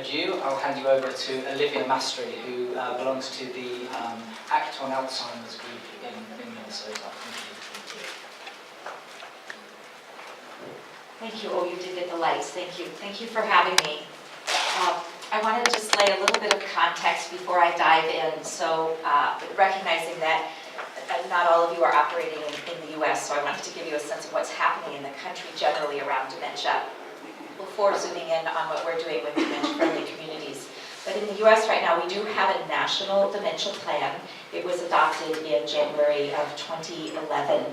ado, I'll hand you over to Olivia Mastry, who belongs to the ACT on Alzheimer's group in Minnesota. Thank you. Oh, you did get the lights. Thank you. Thank you for having me. I wanted to just lay a little bit of context before I dive in. So recognizing that not all of you are operating in the U.S., so I wanted to give you a sense of what's happening in the country generally around dementia before zooming in on what we're doing with dementia-friendly communities. But in the U.S. right now, we do have a national dementia plan. It was adopted in January of 2011.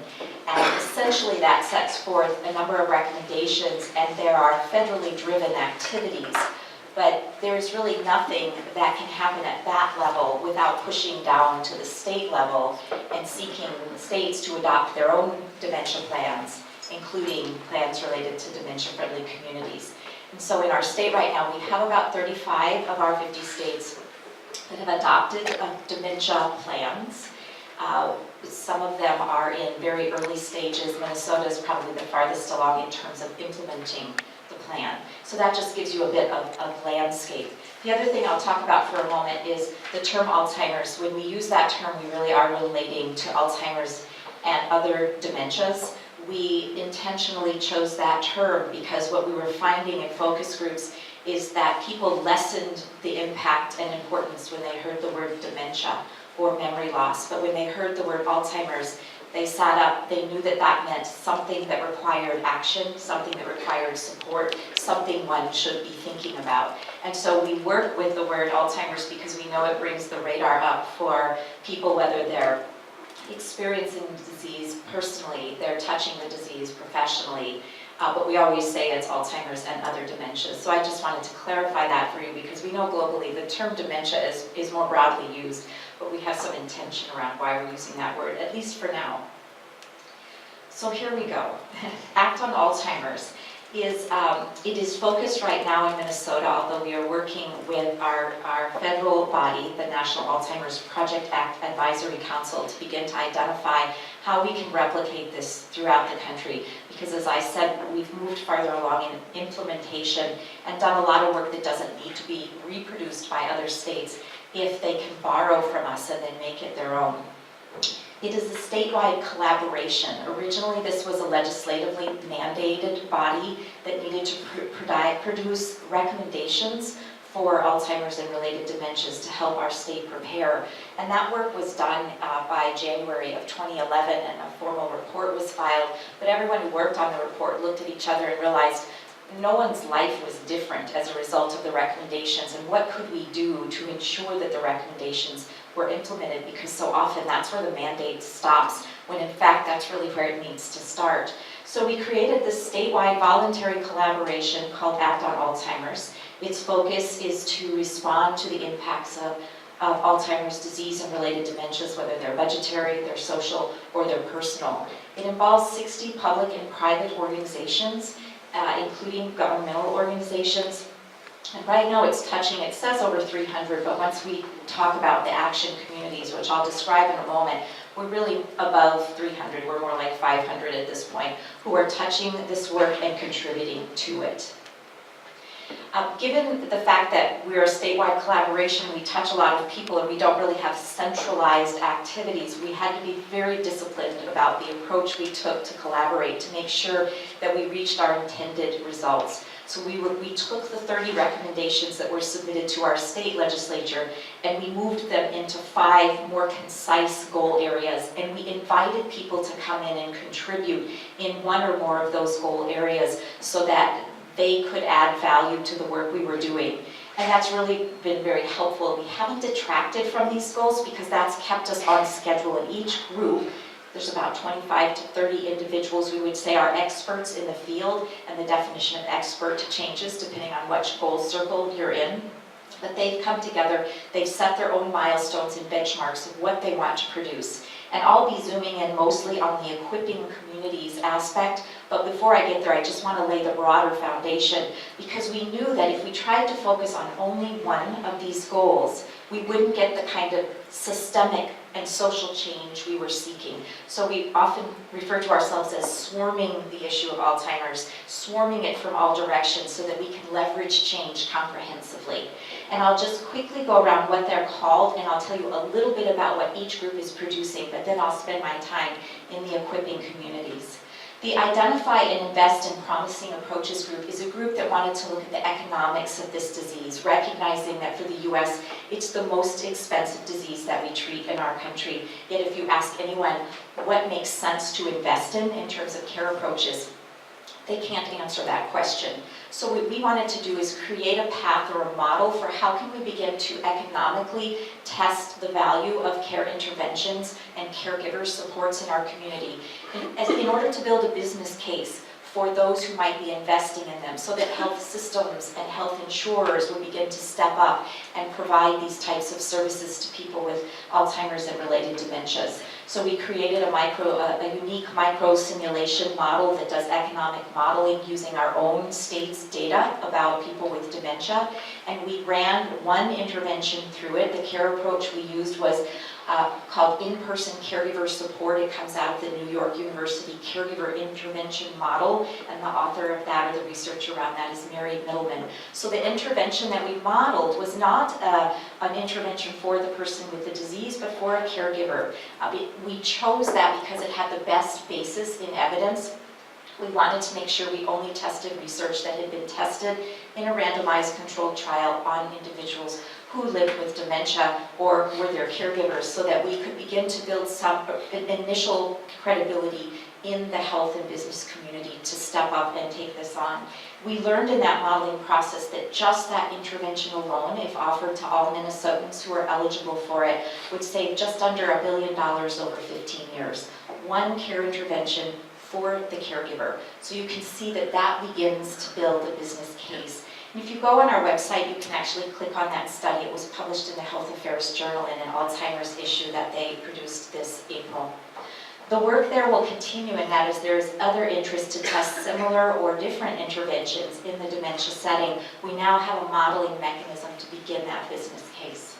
And essentially that sets forth a number of recommendations, and there are federally driven activities. But there's really nothing that can happen at that level without pushing down to the state level and seeking states to adopt their own dementia plans, including plans related to dementia-friendly communities. And so in our state right now, we have about 35 of our 50 states that have adopted dementia plans. Some of them are in very early stages. Minnesota is probably the farthest along in terms of implementing the plan. So that just gives you a bit of landscape. The other thing I'll talk about for a moment is the term Alzheimer's. When we use that term, we really are relating to Alzheimer's and other dementias. We intentionally chose that term because what we were finding in focus groups is that people lessened the impact and importance when they heard the word dementia or memory loss. But when they heard the word Alzheimer's, they sat up, they knew that that meant something that required action, something that required support, something one should be thinking about. And so we work with the word Alzheimer's because we know it brings the radar up for people, whether they're experiencing the disease personally, they're touching the disease professionally, but we always say it's Alzheimer's and other dementias. So I just wanted to clarify that for you because we know globally the term dementia is more broadly used, but we have some intention around why we're using that word, at least for now. So here we go. ACT on Alzheimer's it is focused right now in Minnesota, although we are working with our federal body, the National Alzheimer's Project Act Advisory Council, to begin to identify how we can replicate this throughout the country. Because as I said, we've moved farther along in implementation and done a lot of work that doesn't need to be reproduced by other states if they can borrow from us and then make it their own. It is a statewide collaboration. Originally, this was a legislatively mandated body that needed to produce recommendations for Alzheimer's and related dementias to help our state prepare. And that work was done by January of 2011, and a formal report was filed. But everyone who worked on the report looked at each other and realized no one's life was different as a result of the recommendations, and what could we do to ensure that the recommendations were implemented, because so often that's where the mandate stops, when in fact that's really where it needs to start. So we created this statewide voluntary collaboration called ACT on Alzheimer's. Its focus is to respond to the impacts of Alzheimer's disease and related dementias, whether they're budgetary, they're social, or they're personal. It involves 60 public and private organizations, including governmental organizations. And right now it's touching, it says over 300, but once we talk about the action communities, which I'll describe in a moment, we're really above 300, we're more like 500 at this point, who are touching this work and contributing to it. Given the fact that we're a statewide collaboration, we touch a lot of people and we don't really have centralized activities, we had to be very disciplined about the approach we took to collaborate to make sure that we reached our intended results. So we took the 30 recommendations that were submitted to our state legislature and we moved them into 5 more concise goal areas, and we invited people to come in and contribute in one or more of those goal areas so that they could add value to the work we were doing. And that's really been very helpful. We haven't detracted from these goals because that's kept us on schedule. In each group, there's about 25 to 30 individuals we would say are experts in the field, and the definition of expert changes depending on which goal circle you're in. But they've come together, they've set their own milestones and benchmarks of what they want to produce. And I'll be zooming in mostly on the equipping communities aspect, but before I get there, I just want to lay the broader foundation, because we knew that if we tried to focus on only one of these goals, we wouldn't get the kind of systemic and social change we were seeking. So we often refer to ourselves as swarming the issue of Alzheimer's, swarming it from all directions so that we can leverage change comprehensively. And I'll just quickly go around what they're called, and I'll tell you a little bit about what each group is producing, but then I'll spend my time in the equipping communities. The Identify and Invest in Promising Approaches group is a group that wanted to look at the economics of this disease, recognizing that for the US, it's the most expensive disease that we treat in our country. Yet if you ask anyone what makes sense to invest in terms of care approaches, they can't answer that question. So what we wanted to do is create a path or a model for how can we begin to economically test the value of care interventions and caregiver supports in our community in order to build a business case for those who might be investing in them, so that health systems and health insurers would begin to step up and provide these types of services to people with Alzheimer's and related dementias. So we created a unique micro simulation model that does economic modeling using our own state's data about people with dementia, and we ran one intervention through it. The care approach we used was called in-person caregiver support. It comes out of the New York University Caregiver Intervention Model, and the author of that, or the research around that, is Mary Middleman. So the intervention that we modeled was not an intervention for the person with the disease, but for a caregiver. We chose that because it had the best basis in evidence. We wanted to make sure we only tested research that had been tested in a randomized controlled trial on individuals who lived with dementia or were their caregivers, so that we could begin to build some initial credibility in the health and business community to step up and take this on. We learned in that modeling process that just that intervention alone, if offered to all Minnesotans who are eligible for it, would save just under $1 billion over 15 years. One care intervention for the caregiver. So you can see that that begins to build a business case. And if you go on our website, you can actually click on that study. It was published in the Health Affairs Journal in an Alzheimer's issue that they produced this April. The work there will continue in that as there is other interest to test similar or different interventions in the dementia setting. We now have a modeling mechanism to begin that business case.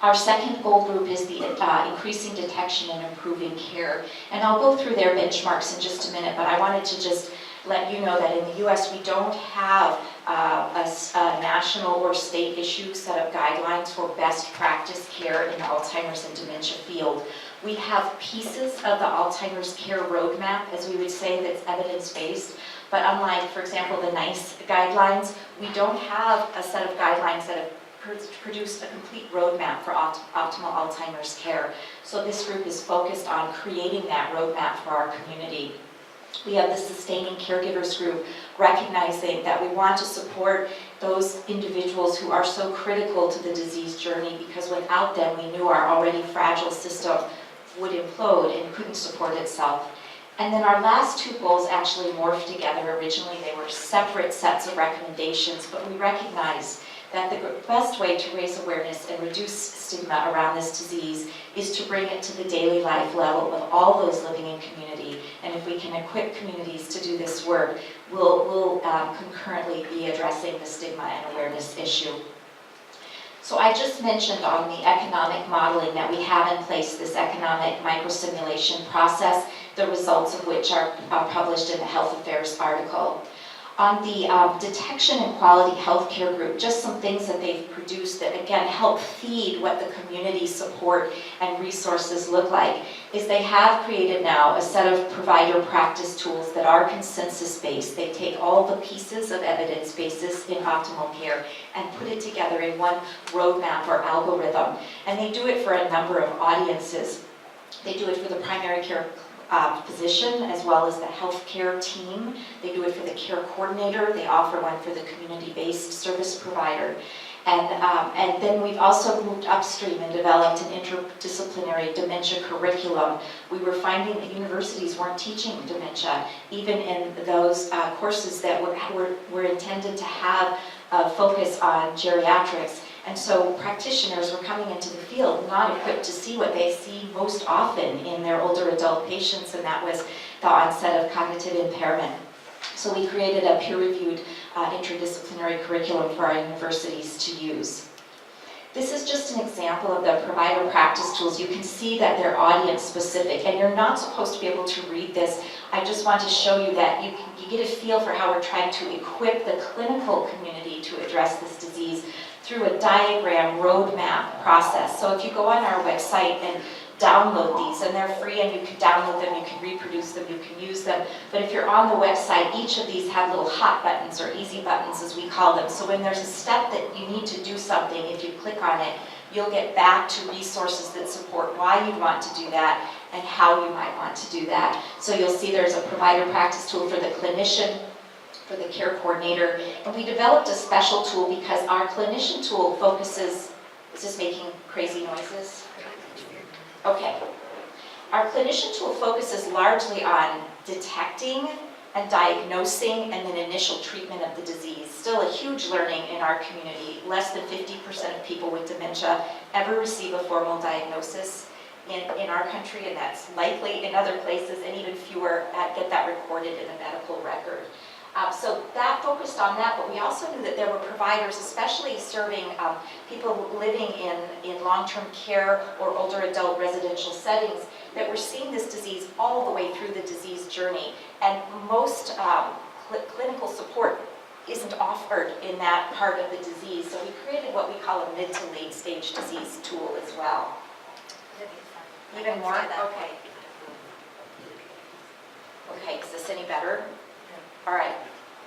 Our second goal group is the increasing detection and improving care. And I'll go through their benchmarks in just a minute, but I wanted to just let you know that in the US we don't have a national or state issue set of guidelines for best practice care in the Alzheimer's and dementia field. We have pieces of the Alzheimer's care roadmap, as we would say, that's evidence-based, but unlike, for example, the NICE guidelines, we don't have a set of guidelines that have produced a complete roadmap for optimal Alzheimer's care. So this group is focused on creating that roadmap for our community. We have the Sustaining Caregivers group, recognizing that we want to support those individuals who are so critical to the disease journey, because without them, we knew our already fragile system would implode and couldn't support itself. And then our last two goals actually morphed together. Originally, they were separate sets of recommendations, but we recognized that the best way to raise awareness and reduce stigma around this disease is to bring it to the daily life level of all those living in community. And if we can equip communities to do this work, we'll concurrently be addressing the stigma and awareness issue. So I just mentioned on the economic modeling that we have in place this economic microsimulation process, the results of which are published in the Health Affairs article. On the detection and quality healthcare group, just some things that they've produced that again help feed what the community support and resources look like, is they have created now a set of provider practice tools that are consensus-based. They take all the pieces of evidence basis in optimal care and put it together in one roadmap or algorithm. And they do it for a number of audiences. They do it for the primary care physician as well as the healthcare team. They do it for the care coordinator. They offer one for the community-based service provider. And then we've also moved upstream and developed an interdisciplinary dementia curriculum. We were finding that universities weren't teaching dementia, even in those courses that were intended to have a focus on geriatrics. And so practitioners were coming into the field not equipped to see what they see most often in their older adult patients, and that was the onset of cognitive impairment. So we created a peer-reviewed interdisciplinary curriculum for our universities to use. This is just an example of the provider practice tools. You can see that they're audience specific, and you're not supposed to be able to read this. I just want to show you that you get a feel for how we're trying to equip the clinical community to address this disease through a diagram roadmap process. So if you go on our website and download these, and they're free, and you can download them, you can reproduce them, you can use them. But if you're on the website, each of these have little hot buttons, or easy buttons as we call them. So when there's a step that you need to do something, if you click on it, you'll get back to resources that support why you want to do that and how you might want to do that. So you'll see there's a provider practice tool for the clinician, for the care coordinator, and we developed a special tool because our clinician tool focuses, is this making crazy noises? Okay. Our clinician tool focuses largely on detecting and diagnosing and then initial treatment of the disease. Still a huge learning in our community. Less than 50% of people with dementia ever receive a formal diagnosis in our country, and that's likely in other places, and even fewer get that recorded in a medical record. So that focused on that, but we also knew that there were providers, especially serving people living in long-term care or older adult residential settings, that were seeing this disease all the way through the disease journey. And most clinical support isn't offered in that part of the disease. So we created what we call a mid to late stage disease tool as well. Even more? Okay. Okay, is this any better? All right,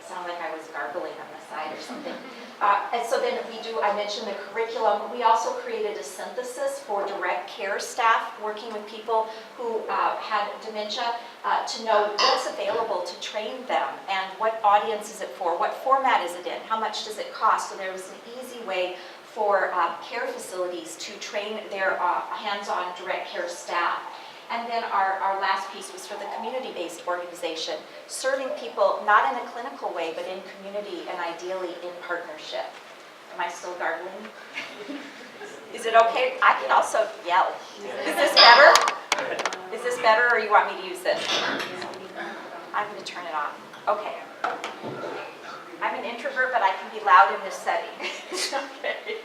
sound like I was gargling on the side or something. And so then I mentioned the curriculum. We also created a synthesis for direct care staff working with people who had dementia to know what's available to train them and what audience is it for, what format is it in, how much does it cost. So there was an easy way for care facilities to train their hands-on direct care staff. And then our last piece was for the community-based organization, serving people not in a clinical way, but in community and ideally in partnership. Am I still gargling? Is it okay? I can also yell. Is this better? Is this better, or you want me to use this? I'm going to turn it on. Okay. I'm an introvert, but I can be loud in this setting. Okay.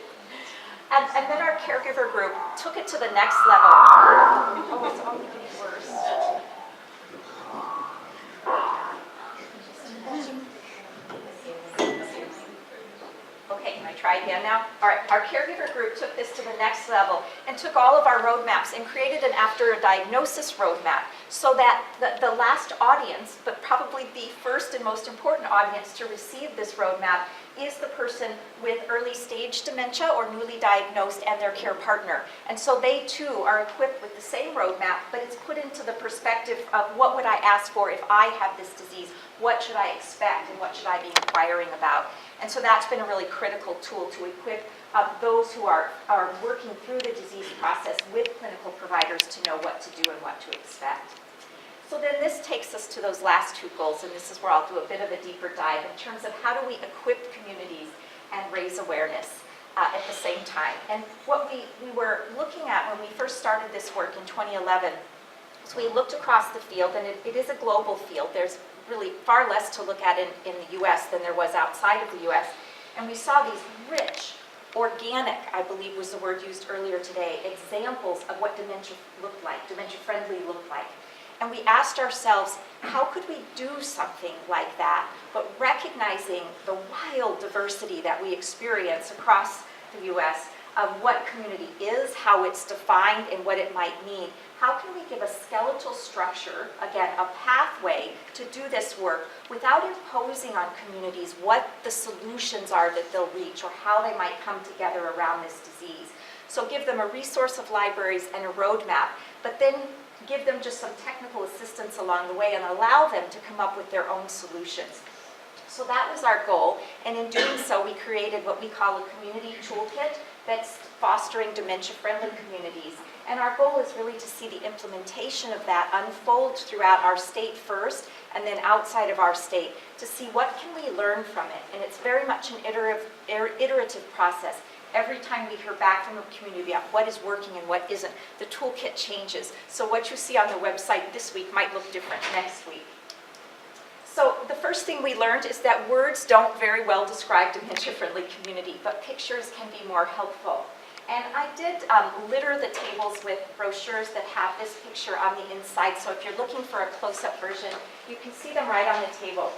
And then our caregiver group took it to the next level. Oh, it's only getting worse. Okay, can I try again now? All right, our caregiver group took this to the next level and took all of our roadmaps and created an after a diagnosis roadmap so that the last audience, but probably the first and most important audience to receive this roadmap, is the person with early stage dementia or newly diagnosed and their care partner. And so they too are equipped with the same roadmap, but it's put into the perspective of what would I ask for if I have this disease? What should I expect and what should I be inquiring about? And so that's been a really critical tool to equip those who are working through the disease process with clinical providers to know what to do and what to expect. So then this takes us to those last two goals, and this is where I'll do a bit of a deeper dive in terms of how do we equip communities and raise awareness at the same time. And what we were looking at when we first started this work in 2011 was we looked across the field, and it is a global field. There's really far less to look at in the US than there was outside of the US. And we saw these rich, organic, I believe was the word used earlier today, examples of what dementia looked like, dementia-friendly looked like. And we asked ourselves, how could we do something like that, but recognizing the wild diversity that we experience across the US of what community is, how it's defined, and what it might mean. How can we give a skeletal structure, again, a pathway to do this work without imposing on communities what the solutions are that they'll reach or how they might come together around this disease? So give them a resource of libraries and a roadmap, but then give them just some technical assistance along the way and allow them to come up with their own solutions. So that was our goal, and in doing so, we created what we call a community toolkit that's fostering dementia-friendly communities. And our goal is really to see the implementation of that unfold throughout our state first, and then outside of our state, to see what can we learn from it. And it's very much an iterative process. Every time we hear back from a community about what is working and what isn't, the toolkit changes. So what you see on the website this week might look different next week. So the first thing we learned is that words don't very well describe dementia-friendly community, but pictures can be more helpful. And I did litter the tables with brochures that have this picture on the inside, so if you're looking for a close-up version, you can see them right on the table.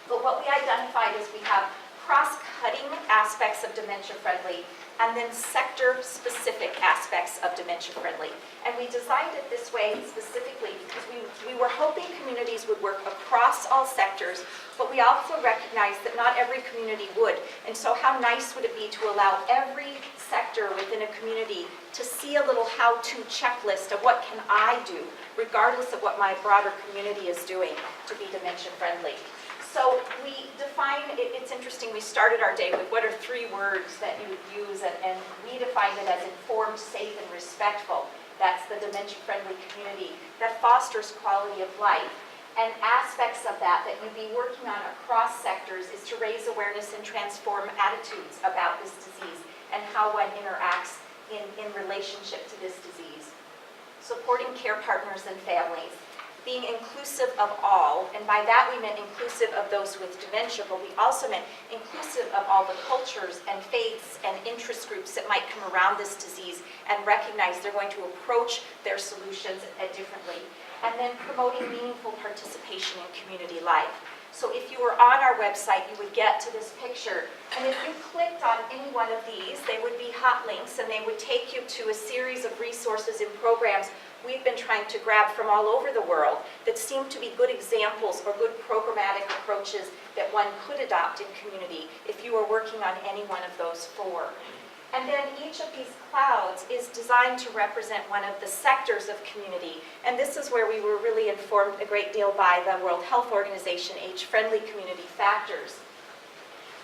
But what we identified is we have cross-cutting aspects of dementia-friendly and then sector-specific aspects of dementia-friendly. And we designed it this way specifically because we were hoping communities would work across all sectors, but we also recognized that not every community would. And so how nice would it be to allow every sector within a community to see a little how-to checklist of what can I do, regardless of what my broader community is doing to be dementia-friendly. So we define, it's interesting, we started our day with what are 3 words that you would use, and we defined it as informed, safe, and respectful. That's the dementia-friendly community that fosters quality of life. And aspects of that you'd be working on across sectors is to raise awareness and transform attitudes about this disease and how one interacts in relationship to this disease. Supporting care partners and families. Being inclusive of all, and by that we meant inclusive of those with dementia, but we also meant inclusive of all the cultures and faiths and interest groups that might come around this disease and recognize they're going to approach their solutions differently. And then promoting meaningful participation in community life. So if you were on our website, you would get to this picture, and if you clicked on any one of these, they would be hot links, and they would take you to a series of resources and programs we've been trying to grab from all over the world that seem to be good examples or good programmatic approaches that one could adopt in community if you were working on any one of those 4. And then each of these clouds is designed to represent one of the sectors of community. And this is where we were really informed a great deal by the World Health Organization, age-friendly community factors.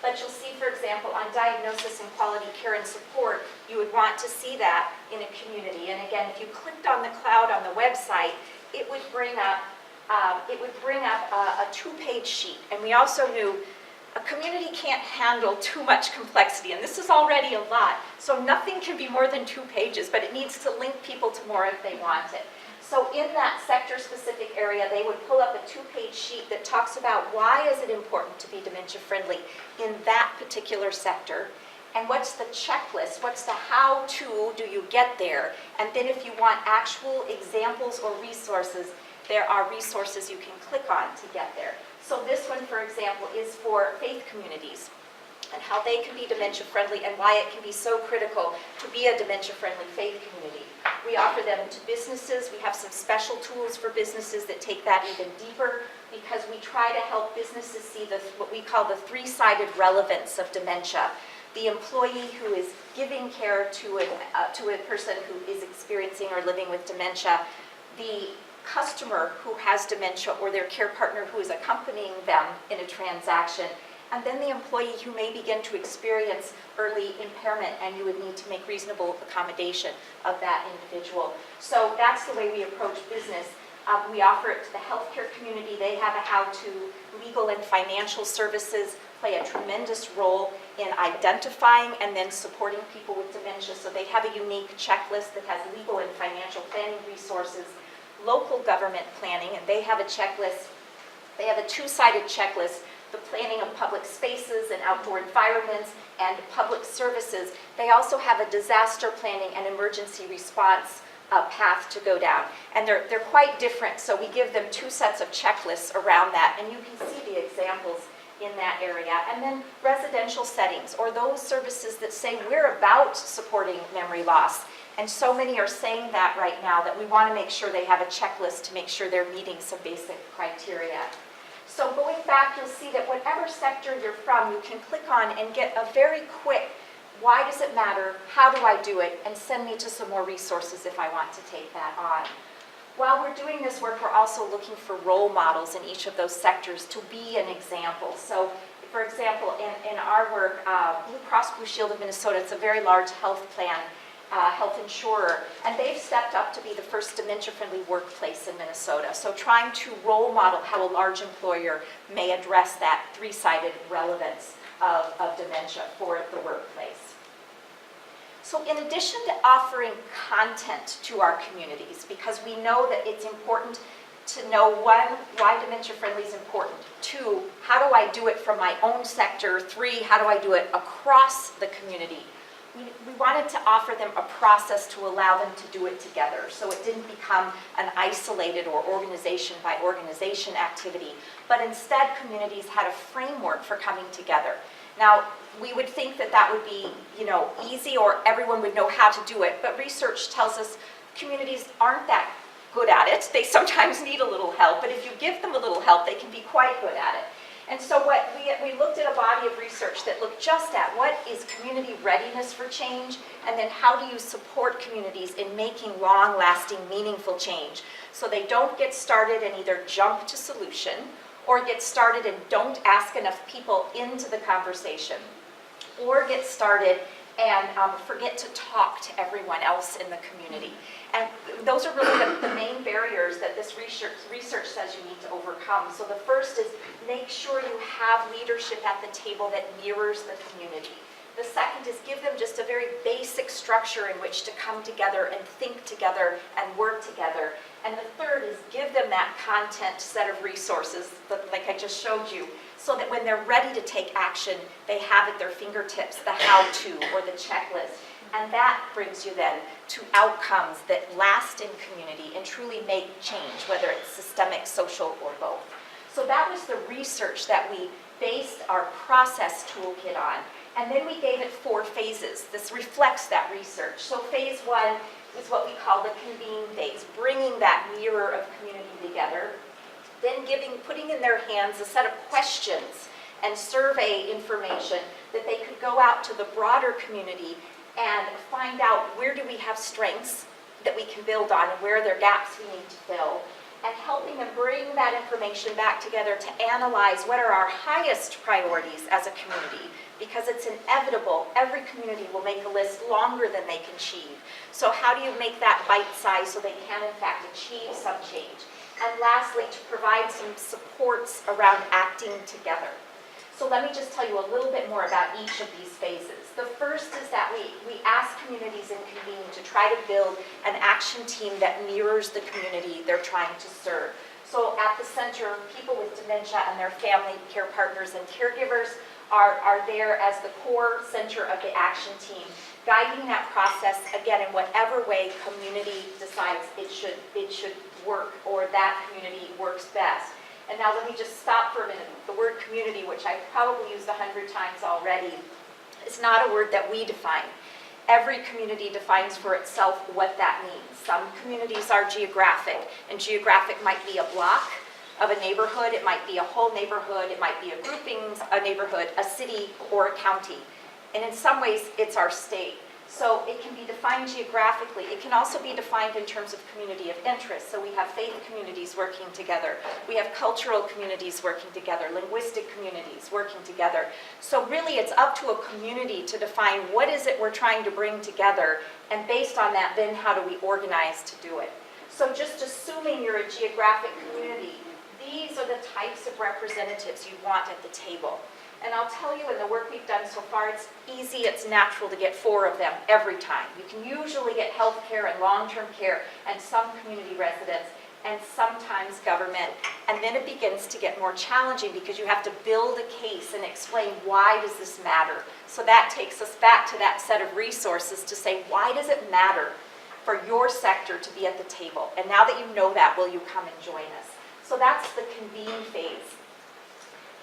But you'll see, for example, on diagnosis and quality care and support, you would want to see that in a community. And again, if you clicked on the cloud on the website, it would bring up a 2-page sheet. And we also knew a community can't handle too much complexity, and this is already a lot. So nothing can be more than 2 pages, but it needs to link people to more if they want it. So in that sector-specific area, they would pull up a 2-page sheet that talks about why is it important to be dementia-friendly in that particular sector, and what's the checklist, what's the how-to, do you get there, and then if you want actual examples or resources, there are resources you can click on to get there. So this one, for example, is for faith communities and how they can be dementia-friendly and why it can be so critical to be a dementia-friendly faith community. We offer them to businesses. We have some special tools for businesses that take that even deeper because we try to help businesses see what we call the 3-sided relevance of dementia. The employee who is giving care to a person who is experiencing or living with dementia, the customer who has dementia or their care partner who is accompanying them in a transaction, and then the employee who may begin to experience early impairment and you would need to make reasonable accommodation of that individual. So that's the way we approach business. We offer it to the healthcare community. They have a how-to. Legal and financial services play a tremendous role in identifying and then supporting people with dementia. So they have a unique checklist that has legal and financial planning resources. Local government planning, and they have a checklist. They have a 2-sided checklist, the planning of public spaces and outdoor environments and public services. They also have a disaster planning and emergency response path to go down. And they're quite different, so we give them 2 sets of checklists around that, and you can see the examples in that area. And then residential settings, or those services that say we're about supporting memory loss. And so many are saying that right now that we want to make sure they have a checklist to make sure they're meeting some basic criteria. So going back, you'll see that whatever sector you're from, you can click on and get a very quick, why does it matter, how do I do it, and send me to some more resources if I want to take that on. While we're doing this work, we're also looking for role models in each of those sectors to be an example. So for example, in our work, Blue Cross Blue Shield of Minnesota, it's a very large health plan, health insurer, and they've stepped up to be the first dementia-friendly workplace in Minnesota. So trying to role model how a large employer may address that 3-sided relevance of dementia for the workplace. So in addition to offering content to our communities, because we know that it's important to know, 1, why dementia-friendly is important, 2, how do I do it from my own sector, 3, how do I do it across the community? we wanted to offer them a process to allow them to do it together, so it didn't become an isolated or organization by organization activity, but instead communities had a framework for coming together. Now, we would think that that would be, easy or everyone would know how to do it, but research tells us communities aren't that good at it. They sometimes need a little help, but if you give them a little help, they can be quite good at it. And so what we looked at a body of research that looked just at what is community readiness for change, and then how do you support communities in making long-lasting, meaningful change, so they don't get started and either jump to solution, or get started and don't ask enough people into the conversation, or get started and forget to talk to everyone else in the community. And those are really the main barriers that this research says you need to overcome. So the first is make sure you have leadership at the table that mirrors the community. The second is give them just a very basic structure in which to come together and think together and work together. And the third is give them that content set of resources, like I just showed you, so that when they're ready to take action, they have at their fingertips the how-to or the checklist. And that brings you then to outcomes that last in community and truly make change, whether it's systemic, social, or both. So that was the research that we based our process toolkit on. And then we gave it 4 phases. This reflects that research. So phase 1 is what we call the convene phase, bringing that mirror of community together. Then putting in their hands a set of questions and survey information that they could go out to the broader community and find out where do we have strengths that we can build on and where are there gaps we need to fill, and helping them bring that information back together to analyze what are our highest priorities as a community, because it's inevitable. Every community will make a list longer than they can achieve. So how do you make that bite-sized so they can in fact achieve some change? And lastly, to provide some supports around acting together. So let me just tell you a little bit more about each of these phases. The first is that we ask communities in convene to try to build an action team that mirrors the community they're trying to serve. So at the center, people with dementia and their family care partners and caregivers are there as the core center of the action team, guiding that process, again, in whatever way community decides it should work or that community works best. And now let me just stop for a minute. The word community, which I've probably used 100 times already, is not a word that we define. Every community defines for itself what that means. Some communities are geographic, and geographic might be a block of a neighborhood, it might be a whole neighborhood, it might be a grouping, a neighborhood, a city, or a county. And in some ways, it's our state. So it can be defined geographically. It can also be defined in terms of community of interest. So we have faith communities working together. We have cultural communities working together, linguistic communities working together. So really it's up to a community to define what is it we're trying to bring together, and based on that, then how do we organize to do it. So just assuming you're a geographic community, these are the types of representatives you want at the table. And I'll tell you, in the work we've done so far, it's easy, it's natural to get 4 of them every time. You can usually get healthcare and long-term care and some community residents and sometimes government. And then it begins to get more challenging because you have to build a case and explain why does this matter. So that takes us back to that set of resources to say, why does it matter for your sector to be at the table? And now that you know that, will you come and join us? So that's the convene phase.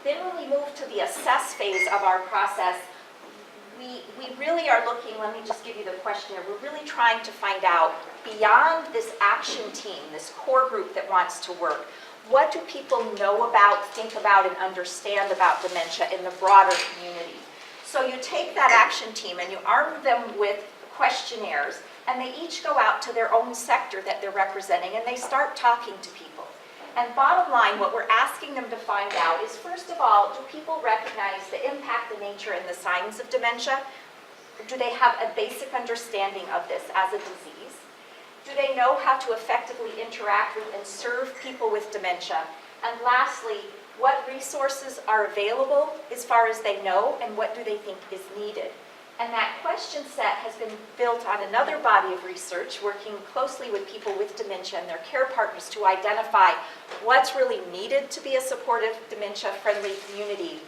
Then when we move to the assess phase of our process, we really are looking, let me just give you the questionnaire, we're really trying to find out, beyond this action team, this core group that wants to work, what do people know about, think about, and understand about dementia in the broader community? So you take that action team and you arm them with questionnaires, and they each go out to their own sector that they're representing, and they start talking to people. And bottom line, what we're asking them to find out is, first of all, do people recognize the impact, the nature, and the signs of dementia? Do they have a basic understanding of this as a disease? Do they know how to effectively interact with and serve people with dementia? And lastly, what resources are available as far as they know, and what do they think is needed? And that question set has been built on another body of research, working closely with people with dementia and their care partners to identify what's really needed to be a supportive, dementia-friendly community.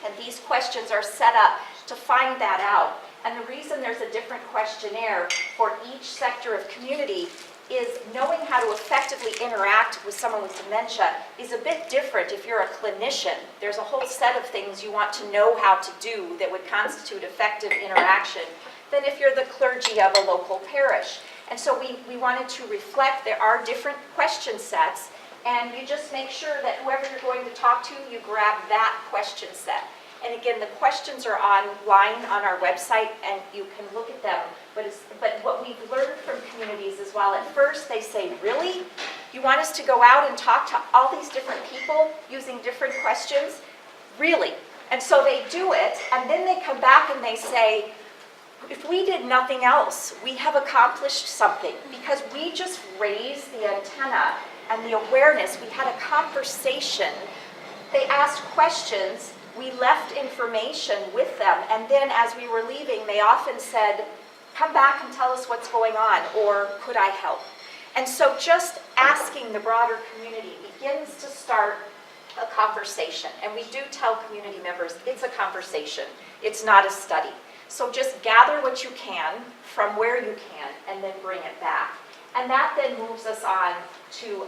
And these questions are set up to find that out. And the reason there's a different questionnaire for each sector of community is knowing how to effectively interact with someone with dementia is a bit different if you're a clinician. There's a whole set of things you want to know how to do that would constitute effective interaction than if you're the clergy of a local parish. And so we wanted to reflect there are different question sets, and you just make sure that whoever you're going to talk to, you grab that question set. And again, the questions are online on our website, and you can look at them. But what we've learned from communities as well, at first they say, really? You want us to go out and talk to all these different people using different questions? Really? And so they do it, and then they come back and they say, if we did nothing else, we have accomplished something, because we just raised the antenna and the awareness. We had a conversation. They asked questions. We left information with them, and then as we were leaving, they often said, come back and tell us what's going on, or could I help? And so just asking the broader community begins to start a conversation. And we do tell community members, it's a conversation. It's not a study. So just gather what you can from where you can, and then bring it back. And that then moves us on to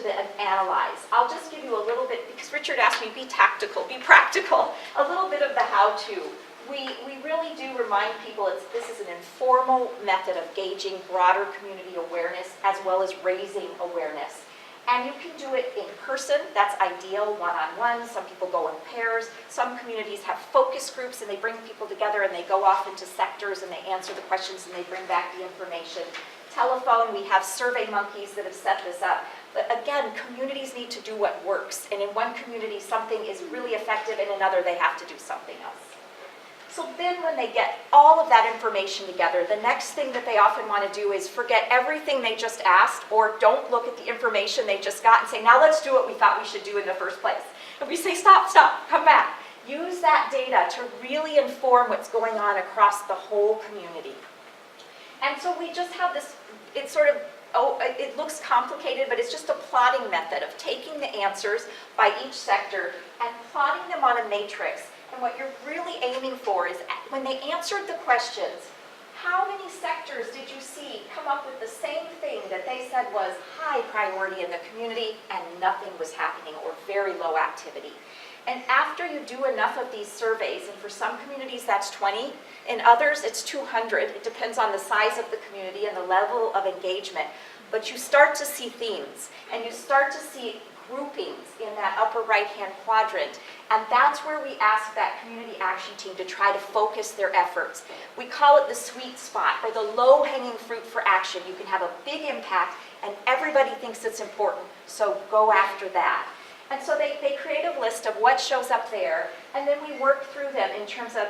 the analyze. I'll just give you a little bit, because Richard asked me, be tactical, be practical, a little bit of the how-to. We really do remind people this is an informal method of gauging broader community awareness as well as raising awareness. And you can do it in person, that's ideal, one-on-one. Some people go in pairs. Some communities have focus groups and they bring people together and they go off into sectors and they answer the questions and they bring back the information. Telephone, we have survey monkeys that have set this up. But again, communities need to do what works. And in one community, something is really effective. In another, they have to do something else. So then when they get all of that information together, the next thing that they often want to do is forget everything they just asked, or don't look at the information they just got and say, now let's do what we thought we should do in the first place. And we say, stop, come back. Use that data to really inform what's going on across the whole community. And so we just have this, it's sort of, it looks complicated, but it's just a plotting method of taking the answers by each sector and plotting them on a matrix. And what you're really aiming for is when they answered the questions, how many sectors did you see come up with the same thing that they said was high priority in the community and nothing was happening or very low activity? And after you do enough of these surveys, and for some communities that's 20, in others it's 200, it depends on the size of the community and the level of engagement, but you start to see themes and you start to see groupings in that upper right-hand quadrant, and that's where we ask that community action team to try to focus their efforts. We call it the sweet spot, or the low-hanging fruit for action. You can have a big impact, and everybody thinks it's important, so go after that. And so they create a list of what shows up there, and then we work through them in terms of,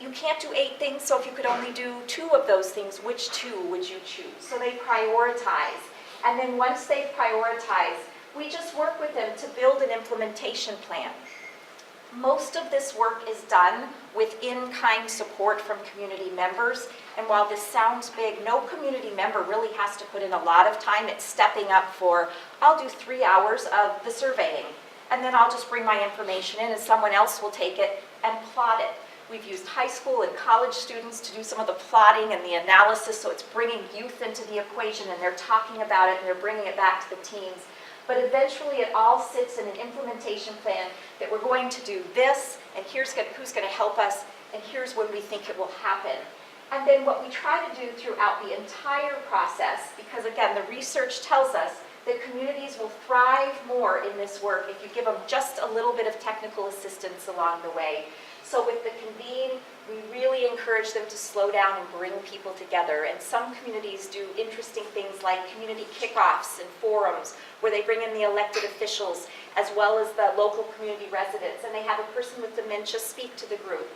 you can't do 8 things, so if you could only do 2 of those things, which 2 would you choose? So they prioritize, and then once they've prioritized, we just work with them to build an implementation plan. Most of this work is done with in-kind support from community members, and while this sounds big, no community member really has to put in a lot of time. It's stepping up for, I'll do 3 hours of the surveying, and then I'll just bring my information in and someone else will take it and plot it. We've used high school and college students to do some of the plotting and the analysis, so it's bringing youth into the equation and they're talking about it and they're bringing it back to the teens. But eventually it all sits in an implementation plan that we're going to do this, and here's who's going to help us, and here's when we think it will happen. And then what we try to do throughout the entire process, because again, the research tells us that communities will thrive more in this work if you give them just a little bit of technical assistance along the way. So with the convene, we really encourage them to slow down and bring people together. And some communities do interesting things like community kickoffs and forums where they bring in the elected officials as well as the local community residents, and they have a person with dementia speak to the group.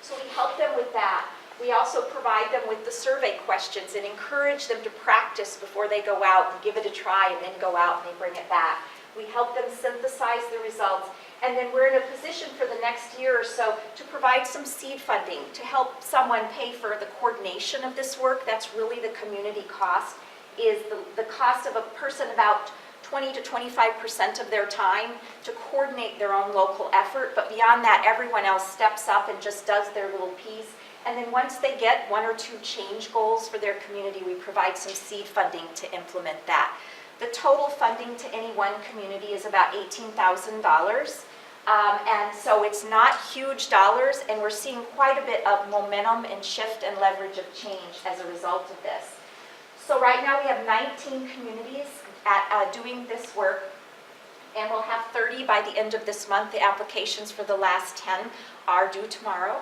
So we help them with that. We also provide them with the survey questions and encourage them to practice before they go out and give it a try and then go out and they bring it back. We help them synthesize the results. And then we're in a position for the next year or so to provide some seed funding to help someone pay for the coordination of this work. That's really the community cost, is the cost of a person about 20 to 25% of their time to coordinate their own local effort. But beyond that, everyone else steps up and just does their little piece. And then once they get 1 or 2 change goals for their community, we provide some seed funding to implement that. The total funding to any one community is about $18,000. And so it's not huge dollars, and we're seeing quite a bit of momentum and shift and leverage of change as a result of this. So right now we have 19 communities doing this work, and we'll have 30 by the end of this month. The applications for the last 10 are due tomorrow.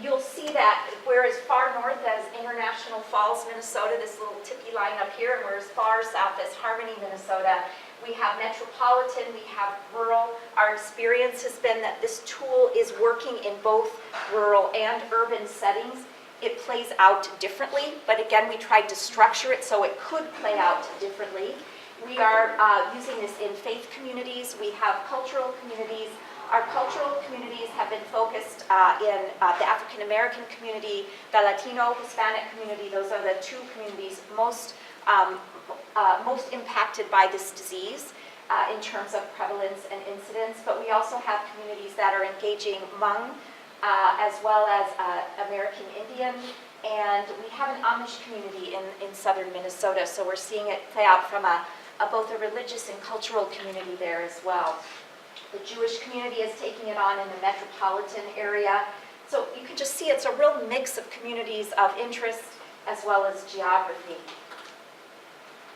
You'll see that we're as far north as International Falls, Minnesota, this little tippy line up here, and we're as far south as Harmony, Minnesota. We have metropolitan, we have rural. Our experience has been that this tool is working in both rural and urban settings. It plays out differently, but again, we tried to structure it so it could play out differently. We are using this in faith communities. We have cultural communities. Our cultural communities have been focused in the African American community, the Latino, Hispanic community. Those are the 2 communities most impacted by this disease in terms of prevalence and incidence. But we also have communities that are engaging Hmong, as well as American Indian, and we have an Amish community in southern Minnesota, so we're seeing it play out from both a religious and cultural community there as well. The Jewish community is taking it on in the metropolitan area. So you can just see it's a real mix of communities of interest as well as geography.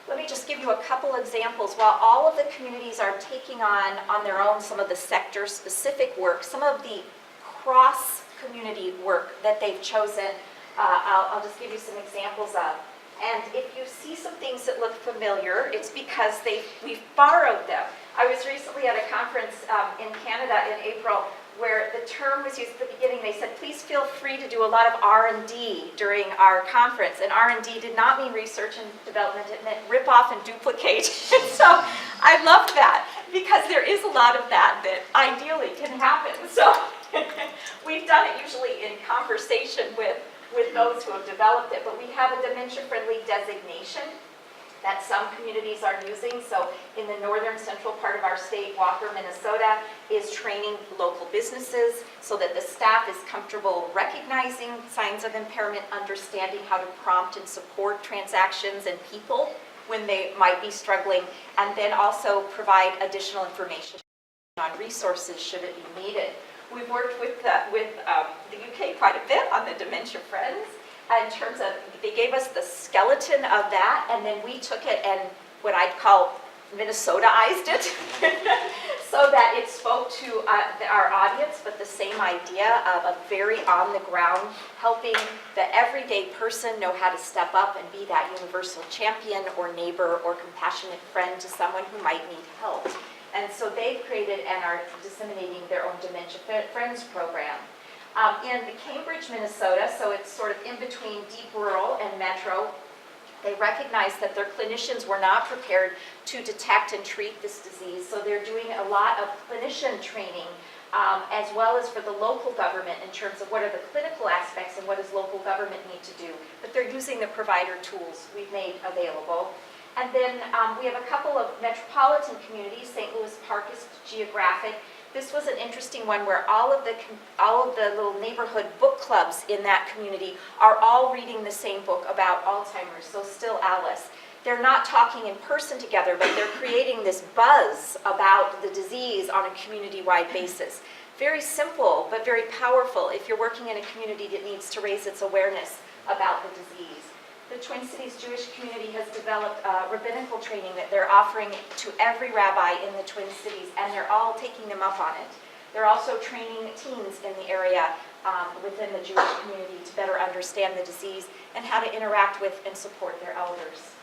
Let me just give you a couple examples. While all of the communities are taking on their own some of the sector-specific work, some of the cross-community work that they've chosen, I'll just give you some examples of. And if you see some things that look familiar, it's because we've borrowed them. I was recently at a conference in Canada in April where the term was used at the beginning. They said, please feel free to do a lot of R&D during our conference. And R&D did not mean research and development. It meant rip off and duplicate. And so I loved that because there is a lot of that ideally can happen. So we've done it usually in conversation with those who have developed it, but we have a dementia-friendly designation that some communities are using. So in the northern central part of our state, Walker, Minnesota, is training local businesses so that the staff is comfortable recognizing signs of impairment, understanding how to prompt and support transactions and people when they might be struggling, and then also provide additional information on resources should it be needed. We've worked with the UK quite a bit on the Dementia Friends in terms of, they gave us the skeleton of that, and then we took it and what I'd call Minnesota-ized it so that it spoke to our audience, but the same idea of a very on-the-ground, helping the everyday person know how to step up and be that universal champion or neighbor or compassionate friend to someone who might need help. And so they've created and are disseminating their own Dementia Friends program. In Cambridge, Minnesota, so it's sort of in between deep rural and metro, they recognized that their clinicians were not prepared to detect and treat this disease. So they're doing a lot of clinician training as well as for the local government in terms of what are the clinical aspects and what does local government need to do. But they're using the provider tools we've made available. And then we have a couple of metropolitan communities. St. Louis Park is geographic. This was an interesting one where all of the little neighborhood book clubs in that community are all reading the same book about Alzheimer's, so still Alice. They're not talking in person together, but they're creating this buzz about the disease on a community-wide basis. Very simple, but very powerful if you're working in a community that needs to raise its awareness about the disease. The Twin Cities Jewish community has developed rabbinical training that they're offering to every rabbi in the Twin Cities, and they're all taking them up on it. They're also training teens in the area within the Jewish community to better understand the disease and how to interact with and support their elders.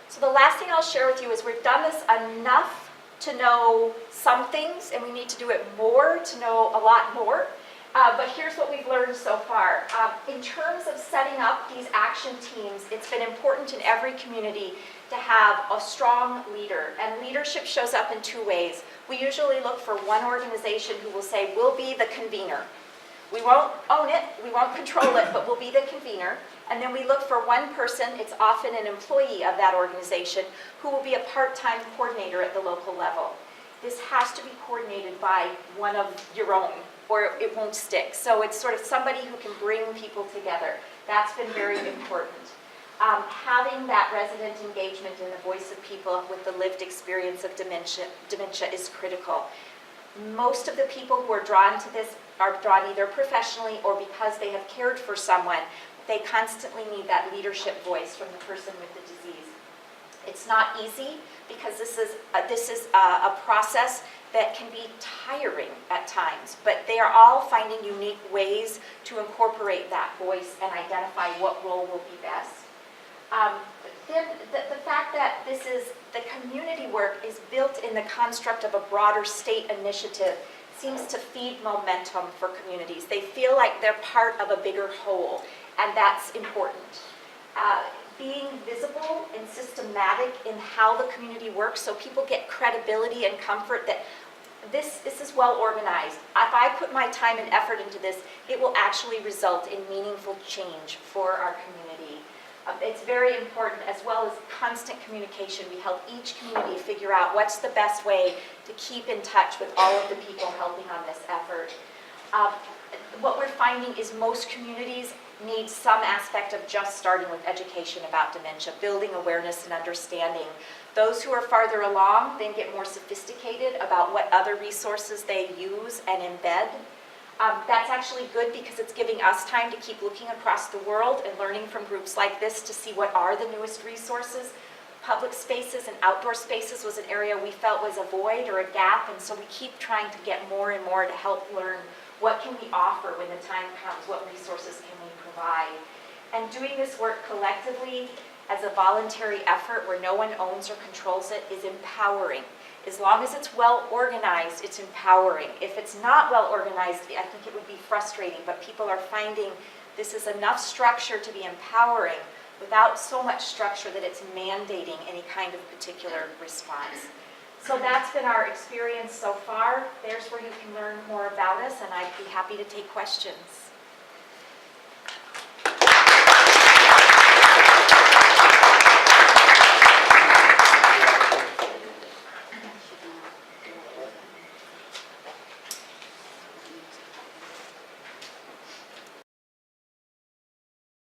So the last thing I'll share with you is we've done this enough to know some things, and we need to do it more to know a lot more. But here's what we've learned so far. In terms of setting up these action teams, it's been important in every community to have a strong leader. And leadership shows up in 2 ways. We usually look for one organization who will say, we'll be the convener. We won't own it, we won't control it, but we'll be the convener. And then we look for one person, it's often an employee of that organization, who will be a part-time coordinator at the local level. this has to be coordinated by one of your own, or it won't stick. So it's sort of somebody who can bring people together. That's been very important. Having that resident engagement in the voice of people with the lived experience of dementia is critical. Most of the people who are drawn to this are drawn either professionally or because they have cared for someone. They constantly need that leadership voice from the person with the disease. It's not easy because this is a process that can be tiring at times, but they are all finding unique ways to incorporate that voice and identify what role will be best. Then the fact that the community work is built in the construct of a broader state initiative seems to feed momentum for communities. They feel like they're part of a bigger whole, and that's important. Being visible and systematic in how the community works, so people get credibility and comfort that this is well organized. If I put my time and effort into this, it will actually result in meaningful change for our community. It's very important, as well as constant communication. We help each community figure out what's the best way to keep in touch with all of the people helping on this effort. What we're finding is most communities need some aspect of just starting with education about dementia, building awareness and understanding. Those who are farther along then get more sophisticated about what other resources they use and embed. That's actually good because it's giving us time to keep looking across the world and learning from groups like this to see what are the newest resources. Public spaces and outdoor spaces was an area we felt was a void or a gap, and so we keep trying to get more and more to help learn what can we offer when the time comes, what resources can we provide. And doing this work collectively as a voluntary effort where no one owns or controls it is empowering. As long as it's well organized, it's empowering. If it's not well organized, I think it would be frustrating, but people are finding this is enough structure to be empowering without so much structure that it's mandating any kind of particular response. So that's been our experience so far. There's where you can learn more about us, and I'd be happy to take questions.